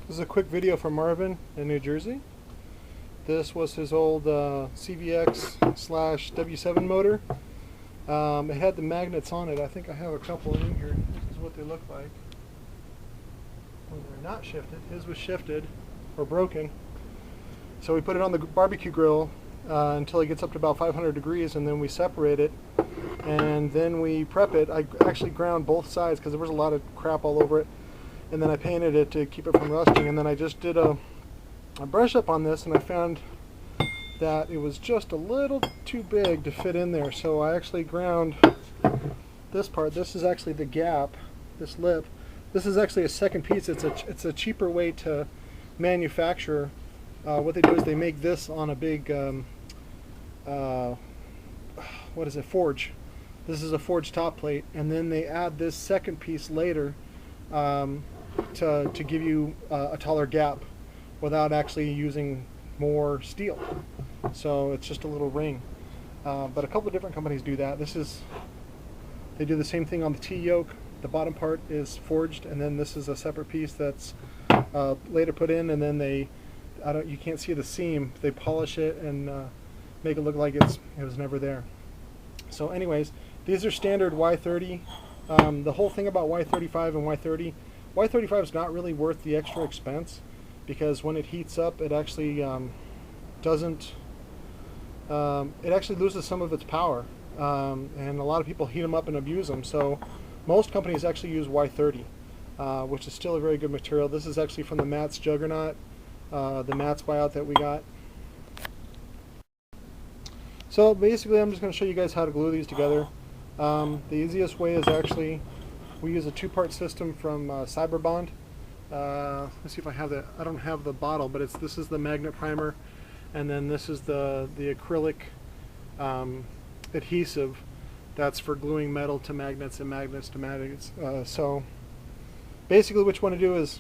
This is a quick video from Marvin in New Jersey. This was his old CVX slash W7 motor. It had the magnets on it. I think I have a couple in here. This is what they look like when they're not shifted. His was shifted or broken. So we put it on the barbecue grill until it gets up to about 500 degrees, and then we separate it, and then we prep it. I actually ground both sides because there was a lot of crap all over it, and then I painted it to keep it from rusting, and then I just did a brush up on this, and I found that it was just a little too big to fit in there, so I actually ground this part. This is actually the gap, this lip. This is actually a second piece. It's a cheaper way to manufacture. What they do is they make this on a big what is it, forge. This is a forged top plate, and then they add this second piece later to give you a taller gap without actually using more steel. So it's just a little ring. But a couple of different companies do that. They do the same thing on the T-yoke. The bottom part is forged, and then this is a separate piece that's later put in, and then you can't see the seam. They polish it and make it look like it was never there. So anyways, these are standard Y30. The whole thing about Y35 and Y35 is not really worth the extra expense, because when it heats up, it actually it actually loses some of its power, and a lot of people heat them up and abuse them. So most companies actually use Y30, which is still a very good material. This is actually from the Mats Juggernaut, the Mats buyout that we got. So basically, I'm just going to show you guys how to glue these together. The easiest way is actually, we use a two-part system from Cyberbond. Let's see if I have that. I don't have the bottle, but this is the magnet primer, and then this is the acrylic adhesive that's for gluing metal to magnets and magnets to magnets. So basically what you want to do is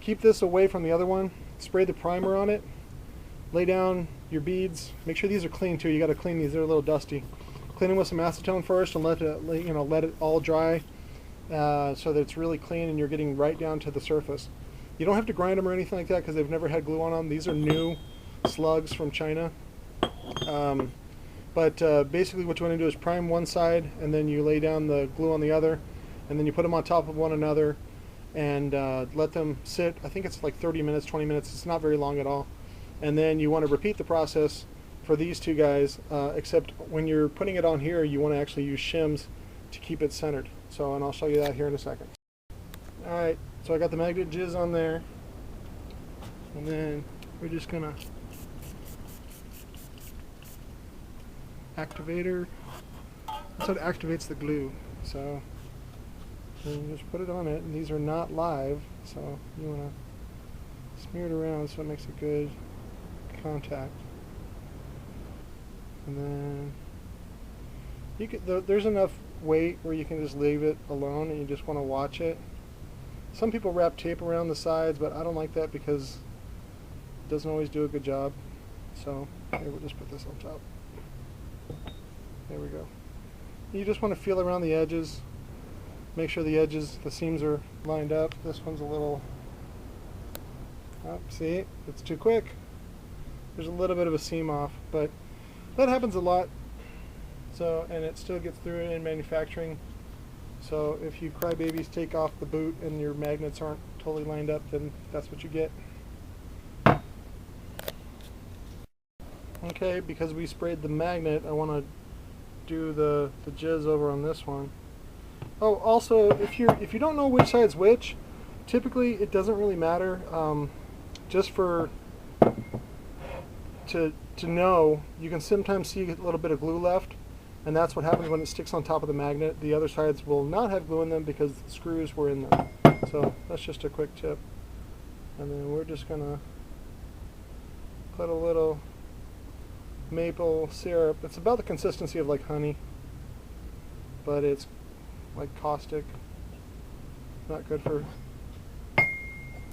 keep this away from the other one, spray the primer on it, lay down your beads. Make sure these are clean too. You got to clean these; they're a little dusty. Clean them with some acetone first, and let it all dry, so that it's really clean and you're getting right down to the surface. You don't have to grind them or anything like that because they've never had glue on them. These are new slugs from China. But basically, what you want to do is prime one side, and then you lay down the glue on the other, and then you put them on top of one another, and let them sit. I think it's like 30 minutes, 20 minutes. It's not very long at all. And then you want to repeat the process for these two guys, except when you're putting it on here, you want to actually use shims to keep it centered. So, and I'll show you that here in a second. Alright, so I got the magnet jizz on there, and then we're just gonna activator. That's what activates the glue. So you just put it on it, and these are not live, so you want to smear it around so it makes a good contact. And then there's enough weight where you can just leave it alone and you just want to watch it. Some people wrap tape around the sides, but I don't like that because it doesn't always do a good job. So here, we'll just put this on top. There we go. You just want to feel around the edges, make sure the seams are lined up. This one's a little, see, it's too quick. There's a little bit of a seam off, but that happens a lot. So, and it still gets through in manufacturing. So if you crybabies take off the boot and your magnets aren't totally lined up, then that's what you get. Okay, because we sprayed the magnet, I want to do the jizz over on this one. Oh, also, if you don't know which side's which, typically it doesn't really matter. Just to know, you can sometimes see a little bit of glue left, and that's what happens when it sticks on top of the magnet. The other sides will not have glue in them because the screws were in them. So that's just a quick tip. And then we're just gonna put a little maple syrup. It's about the consistency of like honey, but it's like caustic. Not good for,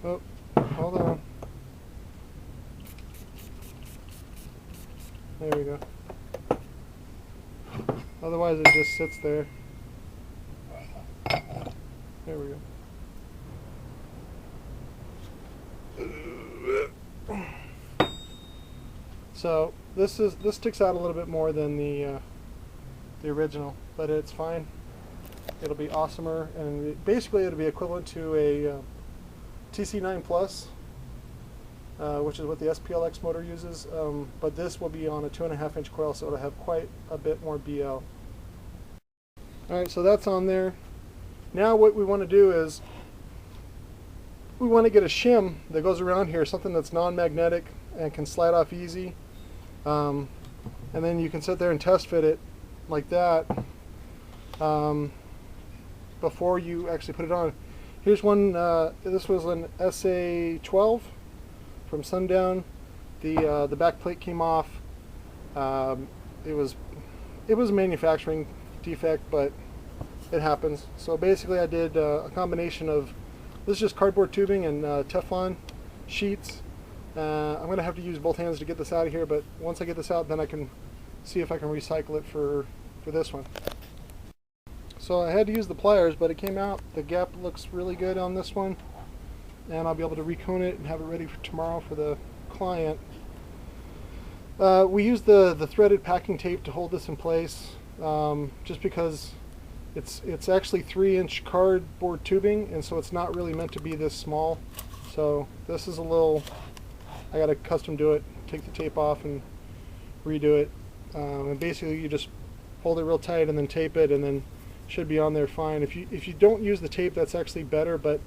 oh, hold on. There we go. Otherwise it just sits there. There we go. So this sticks out a little bit more than the original, but it's fine. It'll be awesomer, and basically it'll be equivalent to a TC9 Plus, which is what the SPLX motor uses, but this will be on a 2.5-inch coil, so it'll have quite a bit more BL. Alright, so that's on there. Now what we want to do is we want to get a shim that goes around here, something that's non-magnetic and can slide off easy, and then you can sit there and test fit it like that before you actually put it on. Here's one, this was an SA12 from Sundown. The back plate came off. It was a manufacturing defect, but it happens. So basically I did a combination of, this is just cardboard tubing and Teflon sheets. I'm going to have to use both hands to get this out of here, but once I get this out, then I can see if I can recycle it for this one. So I had to use the pliers, but it came out. The gap looks really good on this one, and I'll be able to recone it and have it ready for tomorrow for the client. We used the threaded packing tape to hold this in place, just because it's actually 3-inch cardboard tubing, and so it's not really meant to be this small. So this is a little, I got to custom do it, take the tape off and redo it. And basically you just hold it real tight and then tape it, and then should be on there fine. If you don't use the tape, that's actually better, but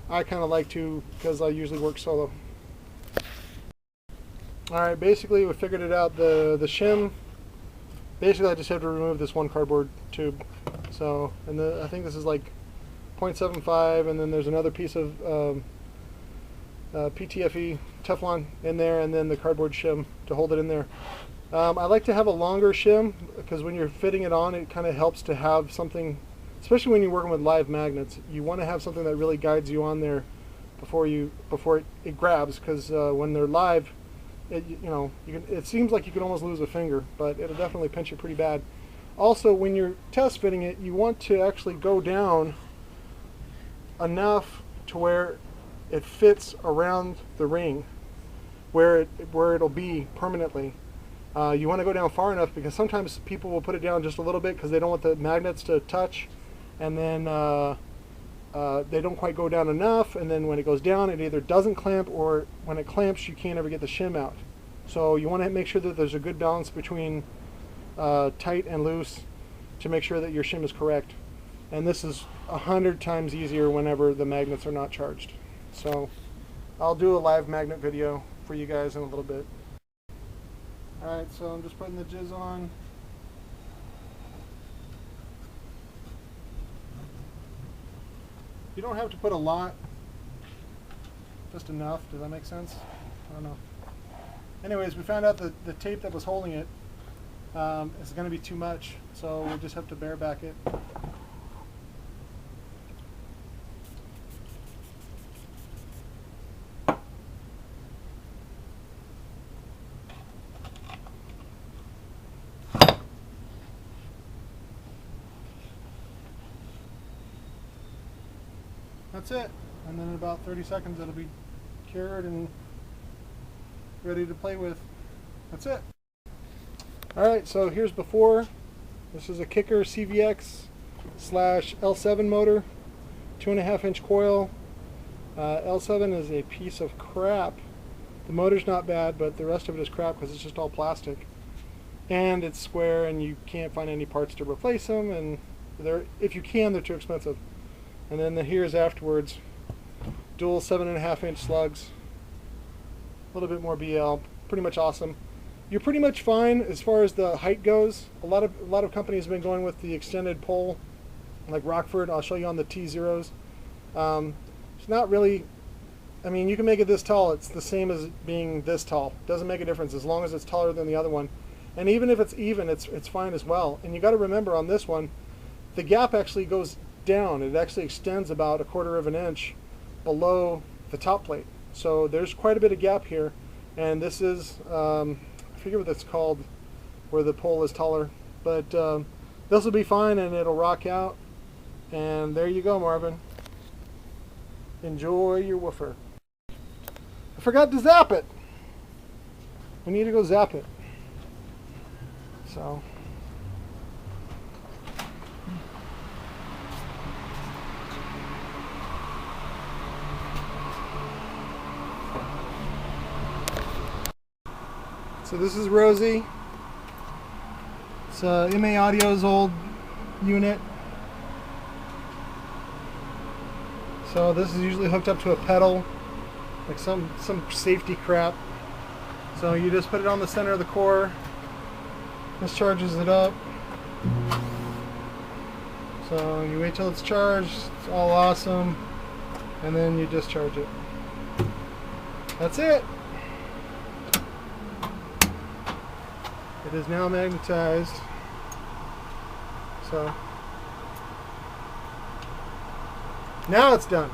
I kind of like to, because I usually work solo. Alright, basically we figured it out. The shim, basically I just have to remove this one cardboard tube. So, and I think this is like 0.75, and then there's another piece of PTFE Teflon in there, and then the cardboard shim to hold it in there. I like to have a longer shim, because when you're fitting it on, it kind of helps to have something, especially when you're working with live magnets. You want to have something that really guides you on there before it grabs, because when they're live, it seems like you could almost lose a finger, but it'll definitely pinch you pretty bad. Also, when you're test fitting it, you want to actually go down enough to where it fits around the ring, where it'll be permanently. You want to go down far enough, because sometimes people will put it down just a little bit because they don't want the magnets to touch, and then they don't quite go down enough, and then when it goes down, it either doesn't clamp, or when it clamps, you can't ever get the shim out. So you want to make sure that there's a good balance between tight and loose to make sure that your shim is correct. And this is 100 times easier whenever the magnets are not charged. So I'll do a live magnet video for you guys in a little bit. Alright, so I'm just putting the jizz on. You don't have to put a lot, just enough. Does that make sense? I don't know. Anyways, we found out that the tape that was holding it is going to be too much, so we'll just have to bareback it. That's it, and then in about 30 seconds it'll be cured and ready to play with. That's it. Alright, so here's before. This is a Kicker CVX / L7 motor, 2.5-inch coil. L7 is a piece of crap. The motor's not bad, but the rest of it is crap because it's just all plastic. And it's square, and you can't find any parts to replace them, and if you can, they're too expensive. And then here's afterwards, dual 7.5-inch slugs, a little bit more BL, pretty much awesome. You're pretty much fine as far as the height goes. A lot of companies have been going with the extended pole, like Rockford. I'll show you on the T0s. It's not really, I mean, you can make it this tall. It's the same as being this tall. Doesn't make a difference as long as it's taller than the other one. And even if it's even, it's fine as well. And you got to remember on this one, the gap actually goes down. It actually extends about 1/4 of an inch below the top plate. So there's quite a bit of gap here. And this is, I forget what that's called, where the pole is taller. But this will be fine, and it'll rock out. And there you go, Marvin. Enjoy your woofer. I forgot to zap it. I need to go zap it. So. So this is Rosie. It's MA Audio's old unit. So this is usually hooked up to a pedal, like some safety crap. So you just put it on the center of the core. This charges it up. So you wait till it's charged, it's all awesome, and then you discharge it. That's it. It is now magnetized. So now it's done.